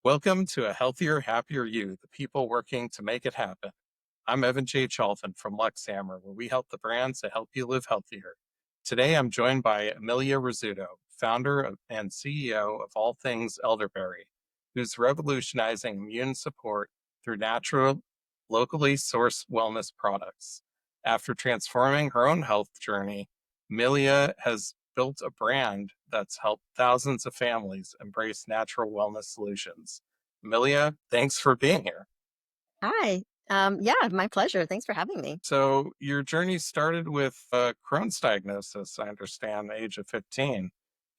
Welcome to A Healthier, Happier You, the people working to make it happen. I'm Evan J. Chalfin from Luxhammer, where we help the brands to help you live healthier. Today, I'm joined by Emelia Rizzuto, and CEO of All Things Elderberry, who's revolutionizing immune support through natural, locally sourced wellness products. After transforming her own health journey, Amelia has built a brand that's helped thousands of families embrace natural wellness solutions. Amelia, thanks for being here. Hi. Yeah, my pleasure. Thanks for having me. So, your journey started with Crohn's diagnosis, I understand, the age of 15.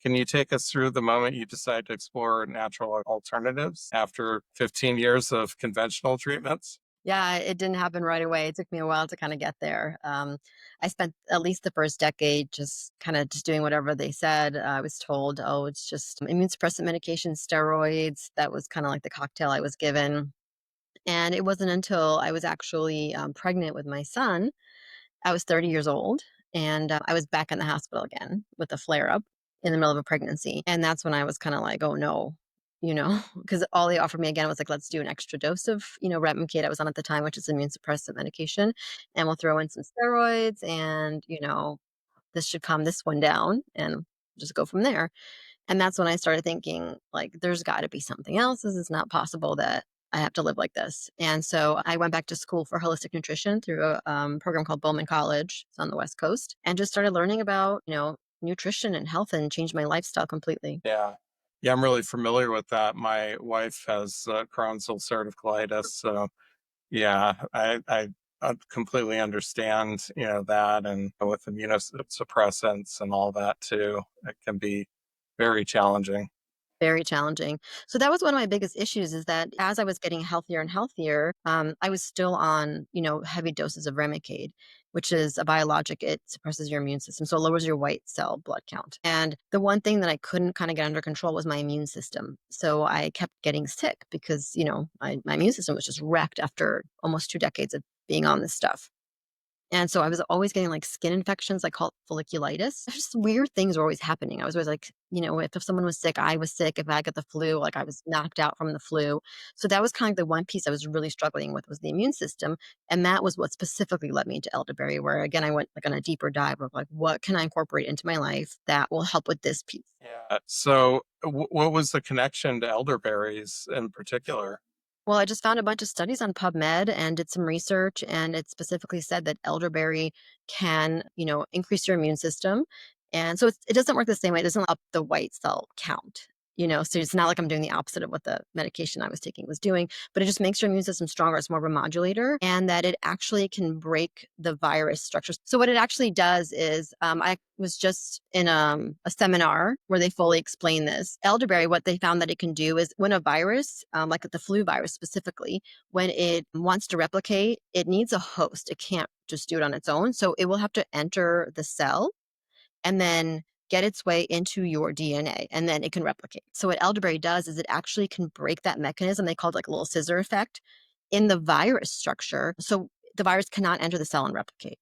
Can you take us through the moment you decided to explore natural alternatives after 15 years of conventional treatments? Yeah, it didn't happen right away. It took me a while to kind of get there. I spent at least the first decade just kind of just doing whatever they said. I was told, oh, it's just immune suppressant medication, steroids. That was kind of like the cocktail I was given. And it wasn't until I was actually pregnant with my son. I was 30 years old and I was back in the hospital again with a flare up in the middle of a pregnancy. And that's when I was kind of like, oh no, because all they offered me again was like, let's do an extra dose of, Remicade I was on at the time, which is immune suppressant medication. And we'll throw in some steroids and, this should calm this one down and just go from there. And that's when I started thinking, like, there's got to be something else. This is not possible that I have to live like this. And so I went back to school for holistic nutrition through a program called Bowman College. It's on the West Coast, and just started learning about, nutrition and health and changed my lifestyle completely. Yeah. Yeah, I'm really familiar with that. My wife has Crohn's ulcerative colitis. So, yeah, I completely understand, that, and with immunosuppressants and all that too, it can be very challenging. Very challenging. So that was one of my biggest issues is that as I was getting healthier and healthier, I was still on, heavy doses of Remicade, which is a biologic. It suppresses your immune system. So it lowers your white cell blood count. And the one thing that I couldn't kind of get under control was my immune system. So I kept getting sick because, my immune system was just wrecked after almost 2 decades of being on this stuff. And so I was always getting like skin infections, like called folliculitis. Just weird things were always happening. I was always like, if someone was sick, I was sick. If I got the flu, like I was knocked out from the flu. So that was kind of the one piece I was really struggling with was the immune system. And that was what specifically led me to elderberry, where again, I went like on a deeper dive of like, what can I incorporate into my life that will help with this piece? Yeah. So, what was the connection to elderberries in particular? Well, I just found a bunch of studies on PubMed and did some research, and it specifically said that elderberry can, increase your immune system. And so it doesn't work the same way. It doesn't up the white cell count, so it's not like I'm doing the opposite of what the medication I was taking was doing, but it just makes your immune system stronger. It's more of a modulator, and that it actually can break the virus structures. So what it actually does is, I was just in a seminar where they fully explain this. Elderberry, what they found that it can do is when a virus, like the flu virus specifically, when it wants to replicate, it needs a host. It can't just do it on its own. So it will have to enter the cell and then get its way into your DNA, and then it can replicate. So what elderberry does is it actually can break that mechanism. They call it like a little scissor effect in the virus structure. So the virus cannot enter the cell and replicate.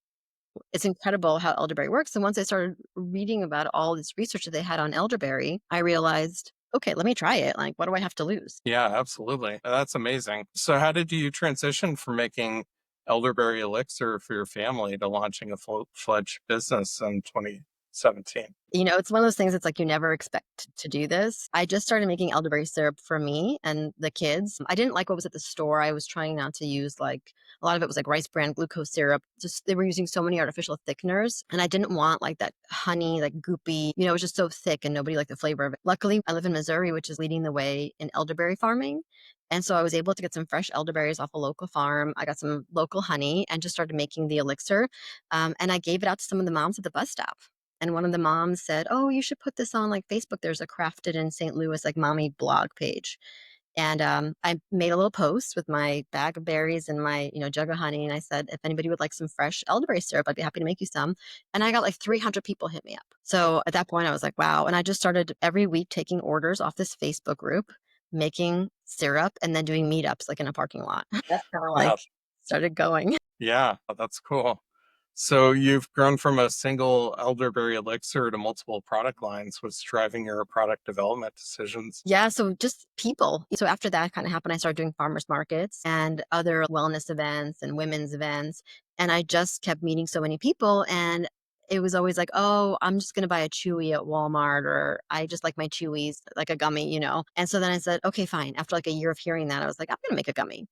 It's incredible how elderberry works. And once I started reading about all this research that they had on elderberry, I realized, okay, let me try it. Like, what do I have to lose? Yeah, absolutely. That's amazing. So, how did you transition from making elderberry elixir for your family to launching a full-fledged business in 2017? It's one of those things that's like you never expect to do this. I just started making elderberry syrup for me and the kids. I didn't like what was at the store. I was trying not to use like a lot of it was like rice bran glucose syrup. Just they were using so many artificial thickeners. And I didn't want like that honey, like goopy, it was just so thick and nobody liked the flavor of it. Luckily, I live in Missouri, which is leading the way in elderberry farming. And so I was able to get some fresh elderberries off a local farm. I got some local honey and just started making the elixir. And I gave it out to some of the moms at the bus stop. And one of the moms said, "Oh, you should put this on like Facebook. There's a Crafted in St. Louis like mommy blog page." And I made a little post with my bag of berries and my jug of honey, and I said, "If anybody would like some fresh elderberry syrup, I'd be happy to make you some." And I got like 300 people hit me up. So at that point, I was like, "Wow!" And I just started every week taking orders off this Facebook group, making syrup, and then doing meetups like in a parking lot. That's kind of Yeah, like started going. yeah, that's cool. So you've grown from a single elderberry elixir to multiple product lines. What's driving your product development decisions? Yeah, so just people. So after that kind of happened, I started doing farmers markets and other wellness events and women's events. And I just kept meeting so many people. And it was always like, oh, I'm just going to buy a Chewy at Walmart, or I just like my Chewies, like a gummy. And so then I said, okay, fine. After like a year of hearing that, I was like, I'm going to make a gummy.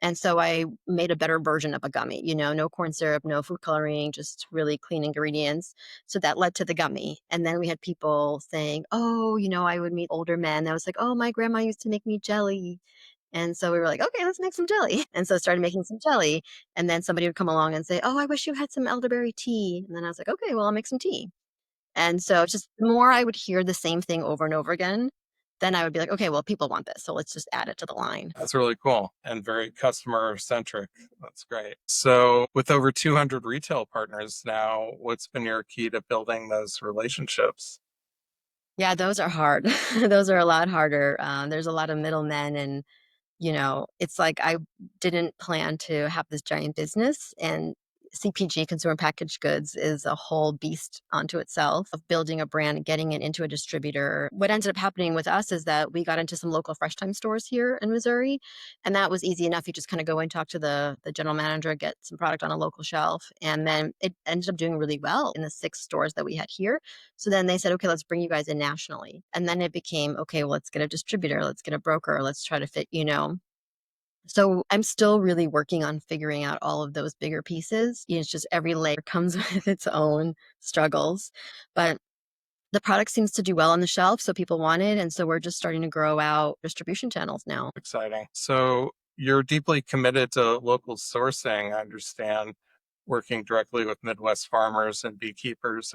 And so I made a better version of a gummy, no corn syrup, no food coloring, just really clean ingredients. So that led to the gummy. And then we had people saying, oh, I would meet older men. I was like, oh, my grandma used to make me jelly. And so we were like, okay, let's make some jelly. And so I started making some jelly. And then somebody would come along and say, oh, I wish you had some elderberry tea. And then I was like, okay, well, I'll make some tea. And so it's just the more I would hear the same thing over and over again, then I would be like, okay, well, people want this. So let's just add it to the line. That's really cool and very customer centric. That's great. So, with over 200 retail partners now, what's been your key to building those relationships? Yeah, those are hard. Those are a lot harder. There's a lot of middlemen, and it's like I didn't plan to have this giant business, and CPG, consumer packaged goods, is a whole beast onto itself of building a brand and getting it into a distributor. What ended up happening with us is that we got into some local Fresh Time stores here in Missouri, and that was easy enough. You just kind of go and talk to the general manager, get some product on a local shelf, and then it ended up doing really well in the 6 stores that we had here. So then they said, okay, let's bring you guys in nationally. And then it became, okay, well, let's get a distributor, let's get a broker, let's try to fit. So I'm still really working on figuring out all of those bigger pieces. It's just every layer comes with its own struggles. But the product seems to do well on the shelf, so people want it. And so we're just starting to grow out distribution channels now. Exciting. So, you're deeply committed to local sourcing, I understand, working directly with Midwest farmers and beekeepers.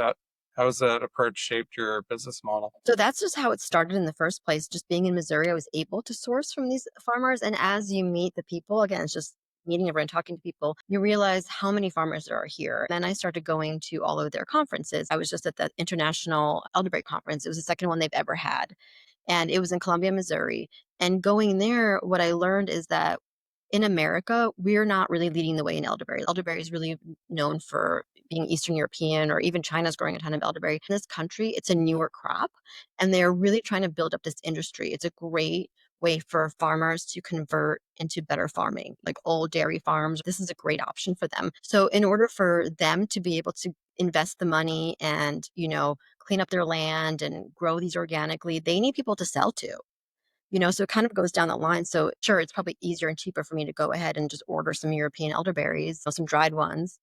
How has that approach shaped your business model? So that's just how it started in the first place. Just being in Missouri, I was able to source from these farmers. And as you meet the people, again, it's just meeting everyone, talking to people, you realize how many farmers there are here. Then I started going to all of their conferences. I was just at the International Elderberry Conference. It was the second one they've ever had. And it was in Columbia, Missouri. And going there, what I learned is that in America, we're not really leading the way in elderberry. Elderberry is really known for being Eastern European, or even China's growing a ton of elderberry. In this country, it's a newer crop, and they're really trying to build up this industry. It's a great way for farmers to convert into better farming, like old dairy farms. This is a great option for them. So, in order for them to be able to invest the money and, clean up their land and grow these organically, they need people to sell to. So it kind of goes down the line. So sure, it's probably easier and cheaper for me to go ahead and just order some European elderberries, some dried ones.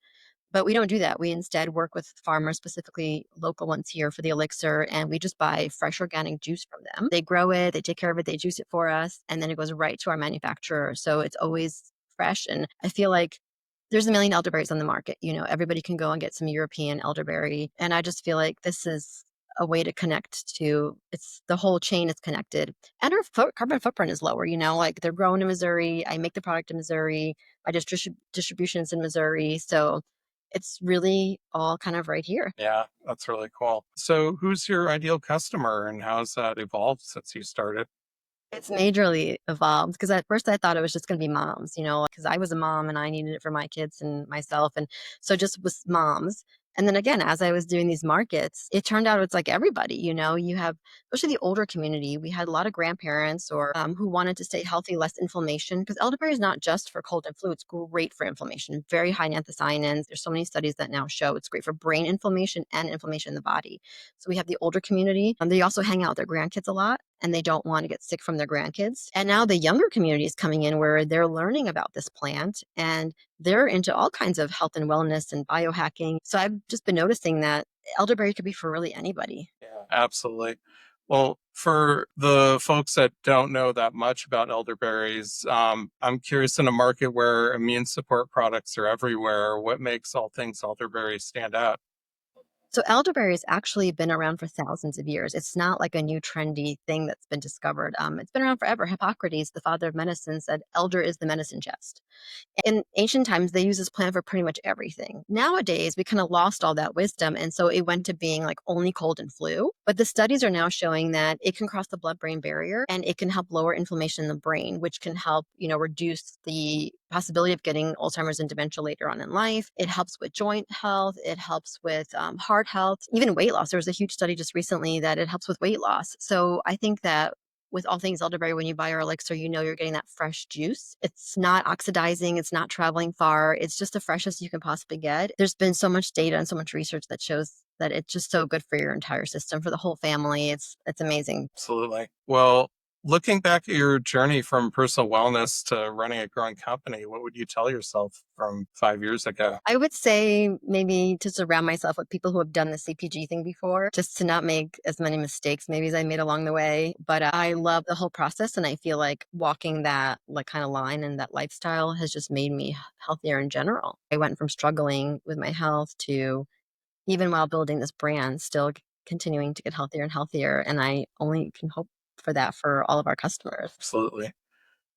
But we don't do that. We instead work with farmers, specifically local ones here for the elixir, and we just buy fresh organic juice from them. They grow it, they take care of it, they juice it for us, and then it goes right to our manufacturer. So it's always fresh. And I feel like there's a million elderberries on the market. Everybody can go and get some European elderberry. And I just feel like this is a way to connect to it's the whole chain is connected. And our carbon footprint is lower, like they're grown in Missouri. I make the product in Missouri. My distribution is in Missouri. So it's really all kind of right here. Yeah, that's really cool. So, who's your ideal customer and how's that evolved since you started? It's majorly evolved because at first I thought it was just going to be moms, because I was a mom and I needed it for my kids and myself. And so just was moms. And then again, as I was doing these markets, it turned out it's like everybody, you have, especially the older community, we had a lot of grandparents or who wanted to stay healthy, less inflammation, because elderberry is not just for cold and flu. It's great for inflammation, very high in anthocyanins. There's so many studies that now show it's great for brain inflammation and inflammation in the body. So we have the older community. They also hang out with their grandkids a lot and they don't want to get sick from their grandkids. And now the younger community is coming in where they're learning about this plant and they're into all kinds of health and wellness and biohacking. So I've just been noticing that elderberry could be for really anybody. Yeah, absolutely. Well, for the folks that don't know that much about elderberries, I'm curious in a market where immune support products are everywhere, what makes all things elderberry stand out? So elderberry has actually been around for thousands of years. It's not like a new trendy thing that's been discovered. It's been around forever. Hippocrates, the father of medicine, said elder is the medicine chest. In ancient times, they used this plant for pretty much everything. Nowadays, we kind of lost all that wisdom. And so it went to being like only cold and flu. But the studies are now showing that it can cross the blood brain barrier and it can help lower inflammation in the brain, which can help, reduce the possibility of getting Alzheimer's and dementia later on in life. It helps with joint health. It helps with heart health, even weight loss. There was a huge study just recently that it helps with weight loss. So I think that with All Things Elderberry, when you buy our elixir, you're getting that fresh juice. It's not oxidizing. It's not traveling far. It's just the freshest you can possibly get. There's been so much data and so much research that shows that it's just so good for your entire system, for the whole family. It's amazing. Absolutely. Well, looking back at your journey from personal wellness to running a growing company, what would you tell yourself from 5 years ago? I would say maybe to surround myself with people who have done the CPG thing before, just to not make as many mistakes maybe as I made along the way. But I love the whole process, and I feel like walking that like kind of line and that lifestyle has just made me healthier in general. I went from struggling with my health to, even while building this brand, still continuing to get healthier and healthier. And I only can hope for that for all of our customers. Absolutely.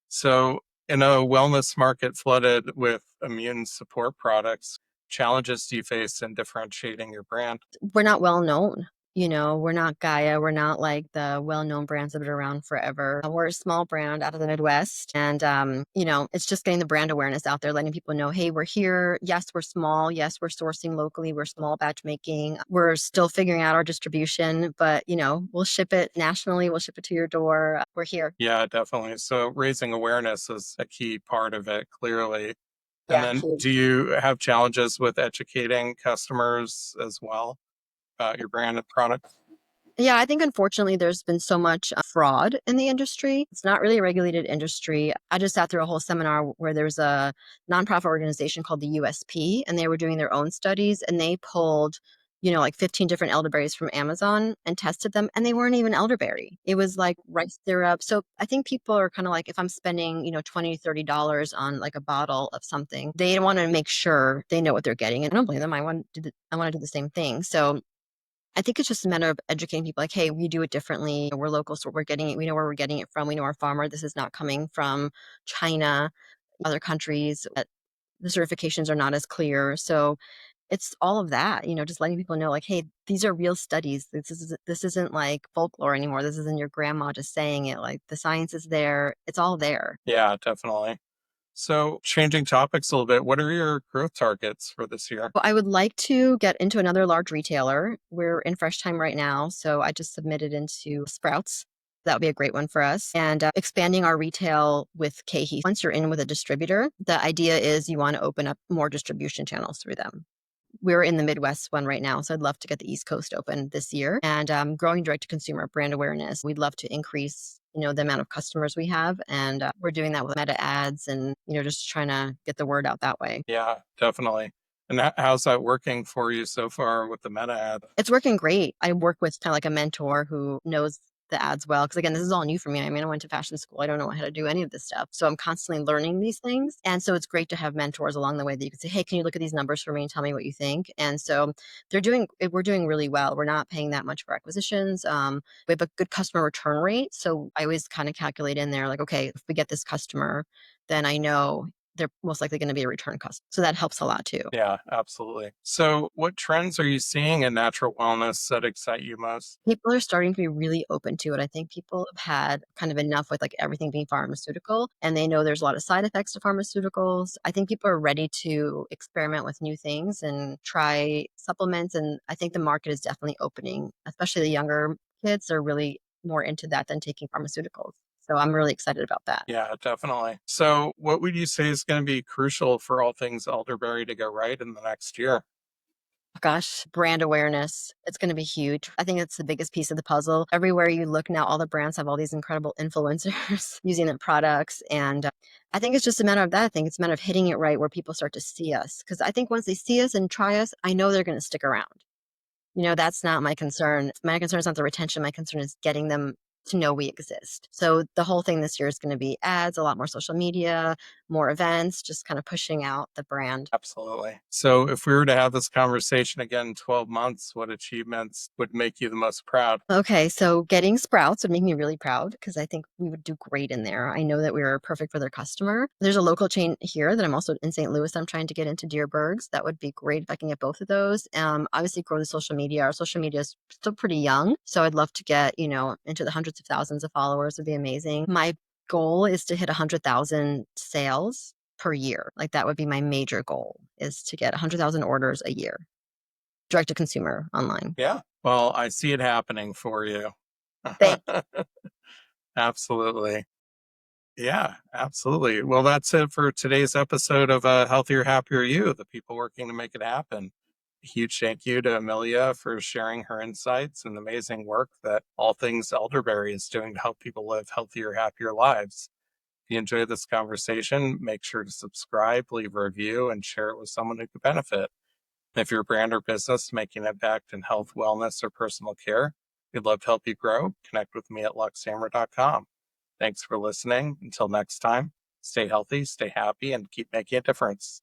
So, in a wellness market flooded with immune support products, challenges do you face in differentiating your brand? We're not well known. We're not Gaia. We're not like the well-known brands that have been around forever. We're a small brand out of the Midwest. And, it's just getting the brand awareness out there, letting people know, hey, we're here. Yes, we're small. Yes, we're sourcing locally. We're small batch making. We're still figuring out our distribution, but, we'll ship it nationally. We'll ship it to your door. We're here. Yeah, definitely. So, raising awareness is a key part of it, clearly. And Yeah. then, do you have challenges with educating customers as well about your brand and product? Yeah, I think unfortunately there's been so much fraud in the industry. It's not really a regulated industry. I just sat through a whole seminar where there's a nonprofit organization called the USP, and they were doing their own studies, and they pulled, like 15 different elderberries from Amazon and tested them, and they weren't even elderberry. It was like rice syrup. So I think people are kind of like, if I'm spending, $20, $30 on like a bottle of something, they want to make sure they know what they're getting. And I don't blame them. I want to do the same thing. So I think it's just a matter of educating people like, hey, we do it differently. We're local, so we're getting it. We know where we're getting it from. We know our farmer. This is not coming from China, other countries. The certifications are not as clear. So it's all of that, just letting people know like, hey, these are real studies. This isn't like folklore anymore. This isn't your grandma just saying it. Like the science is there. It's all there. Yeah, definitely. So, changing topics a little bit, what are your growth targets for this year? Well, I would like to get into another large retailer. We're in fresh time right now, so I just submitted into Sprouts. That would be a great one for us. And expanding our retail with KeHE. Once you're in with a distributor, the idea is you want to open up more distribution channels through them. We're in the Midwest one right now, so I'd love to get the East Coast open this year. And growing direct to consumer brand awareness, we'd love to increase, the amount of customers we have, and we're doing that with meta ads and just trying to get the word out that way. Yeah, definitely. And how's that working for you so far with the meta ad? It's working great. I work with kind of like a mentor who knows the ads well. Because again, this is all new for me. I mean, I went to fashion school. I don't know how to do any of this stuff. So I'm constantly learning these things. And so it's great to have mentors along the way that you can say, hey, can you look at these numbers for me and tell me what you think? And so we're doing really well. We're not paying that much for acquisitions. We have a good customer return rate. So I always kind of calculate in there like, okay, if we get this customer, then I know they're most likely going to be a return customer. So that helps a lot too. Yeah, absolutely. So, what trends are you seeing in natural wellness that excite you most? People are starting to be really open to it. I think people have had kind of enough with like everything being pharmaceutical, and they know there's a lot of side effects to pharmaceuticals. I think people are ready to experiment with new things and try supplements. And I think the market is definitely opening, especially the younger kids are really more into that than taking pharmaceuticals. So I'm really excited about that. Yeah, definitely. So, what would you say is going to be crucial for all things elderberry to go right in the next year? Gosh, brand awareness. It's going to be huge. I think it's the biggest piece of the puzzle. Everywhere you look now, all the brands have all these incredible influencers using their products. And I think it's just a matter of that. I think it's a matter of hitting it right where people start to see us. Because I think once they see us and try us, I know they're going to stick around. That's not my concern. My concern is not the retention. My concern is getting them to know we exist. So the whole thing this year is going to be ads, a lot more social media, more events, just kind of pushing out the brand. Absolutely. So if we were to have this conversation again in 12 months, what achievements would make you the most proud? Okay, so getting Sprouts would make me really proud because I think we would do great in there. I know that we are perfect for their customer. There's a local chain here that I'm also in St. Louis. I'm trying to get into Dearborg's. That would be great if I can get both of those. Obviously, grow the social media. Our social media is still pretty young, so I'd love to get into the hundreds of thousands of followers. Would be amazing. My goal is to hit 100,000 sales per year. Like that would be my major goal is to get 100,000 orders a year, direct to consumer online. Yeah. Well, I see it happening for you. Thank Absolutely. Yeah, absolutely. Well, that's it for today's episode of Healthier, Happier You, the people working to make it happen. A huge thank you to Amelia for sharing her insights and the amazing work that All Things Elderberry is doing to help people live healthier, happier lives. If you enjoyed this conversation, make sure to subscribe, leave a review, and share it with someone who could benefit. If your brand or business making an impact in health, wellness, or personal care, we'd love to help you grow. Connect with me at luxhammer.com. Thanks for listening. Until next time, stay healthy, stay happy, and keep making a difference.